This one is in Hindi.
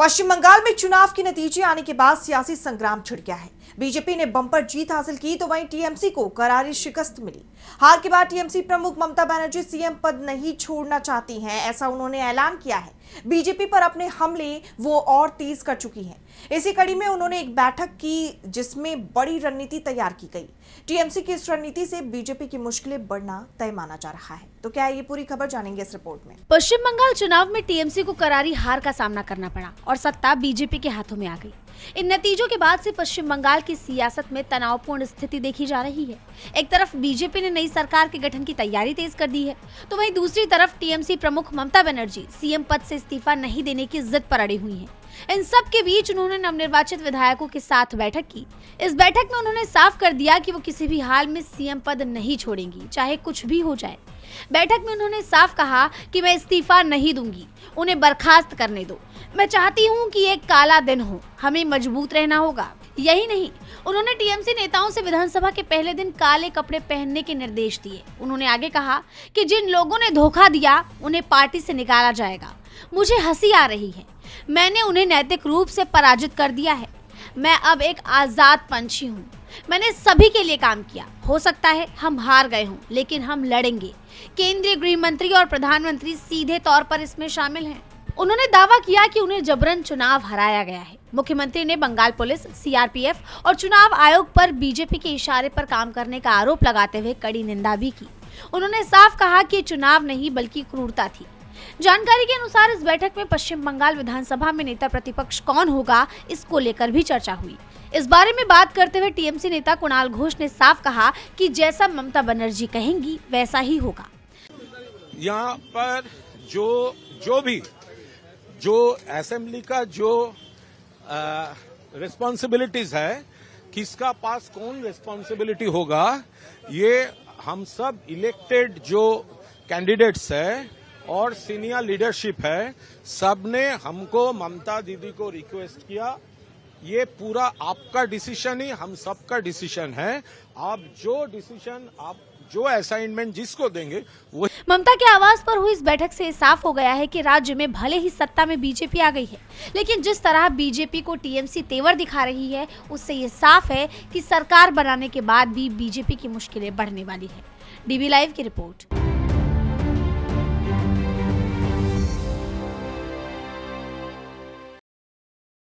पश्चिम बंगाल में चुनाव के नतीजे आने के बाद सियासी संग्राम छिड़ गया है। बीजेपी ने बम्पर जीत हासिल की तो वहीं टीएमसी को करारी शिकस्त मिली। हार के बाद टीएमसी प्रमुख ममता बनर्जी सीएम पद नहीं छोड़ना चाहती हैं, ऐसा उन्होंने ऐलान किया है। बीजेपी पर अपने हमले वो और तेज कर चुकी हैं। इसी कड़ी में उन्होंने एक बैठक की जिसमें बड़ी रणनीति तैयार की गई। टीएमसी की इस रणनीति से बीजेपी की मुश्किलें बढ़ना तय माना जा रहा है। तो क्या है ये पूरी खबर जानेंगे इस रिपोर्ट में। पश्चिम बंगाल चुनाव में टीएमसी को करारी हार का सामना करना पड़ा और सत्ता बीजेपी के हाथों में आ गई। इन नतीजों के बाद से पश्चिम बंगाल की सियासत में तनावपूर्ण स्थिति देखी जा रही है। एक तरफ बीजेपी ने नई सरकार के गठन की तैयारी तेज कर दी है, तो वहीं दूसरी तरफ टीएमसी प्रमुख ममता बनर्जी सीएम पद से इस्तीफा नहीं देने की जिद पर अड़ी हुई हैं। इन सब के बीच उन्होंने नवनिर्वाचित विधायकों के साथ बैठक की। इस बैठक में उन्होंने साफ कर दिया कि वो किसी भी हाल में सीएम पद नहीं छोड़ेंगी, चाहे कुछ भी हो जाए। बैठक में उन्होंने साफ कहा कि मैं इस्तीफा नहीं दूंगी, उन्हें बर्खास्त करने दो। मैं चाहती हूं कि एक काला दिन हो, हमें मजबूत रहना होगा। यही नहीं, उन्होंने टीएमसी नेताओं से विधानसभा के पहले दिन काले कपड़े पहनने के निर्देश दिए। उन्होंने आगे कहा कि जिन लोगों ने धोखा दिया उन्हें पार्टी से निकाला जाएगा। मुझे हंसी आ रही है, मैंने उन्हें नैतिक रूप से पराजित कर दिया है। मैं अब एक आजाद पंछी हूँ। मैंने सभी के लिए काम किया। हो सकता है हम हार गए हों, लेकिन हम लड़ेंगे। केंद्रीय गृह मंत्री और प्रधानमंत्री सीधे तौर पर इसमें शामिल हैं। उन्होंने दावा किया कि उन्हें जबरन चुनाव हराया गया है। मुख्यमंत्री ने बंगाल पुलिस, सीआरपीएफ और चुनाव आयोग पर बीजेपी के इशारे पर काम करने का आरोप लगाते हुए कड़ी निंदा भी की। उन्होंने साफ कहा कि चुनाव नहीं बल्कि क्रूरता थी। जानकारी के अनुसार इस बैठक में पश्चिम बंगाल विधानसभा में नेता प्रतिपक्ष कौन होगा, इसको लेकर भी चर्चा हुई। इस बारे में बात करते हुए टीएमसी नेता कुणाल घोष ने साफ कहा कि जैसा ममता बनर्जी कहेंगी वैसा ही होगा। यहाँ पर जो असेंबली का जो रिस्पॉन्सिबिलिटीज है, किसका पास कौन रिस्पॉन्सिबिलिटी होगा, ये हम सब इलेक्टेड जो कैंडिडेट्स है और सीनियर लीडरशिप है, सबने हमको ममता दीदी को रिक्वेस्ट किया। ये पूरा आपका डिसीजन ही हम सबका डिसीजन है। आप जो डिसीजन, आप जो असाइनमेंट जिसको देंगे वो। ममता के आवाज पर हुई इस बैठक से साफ हो गया है कि राज्य में भले ही सत्ता में बीजेपी आ गई है, लेकिन जिस तरह बीजेपी को टीएमसी तेवर दिखा रही है, उससे ये साफ है कि सरकार बनाने के बाद भी बीजेपी की मुश्किलें बढ़ने वाली है। डीबी लाइव की रिपोर्ट।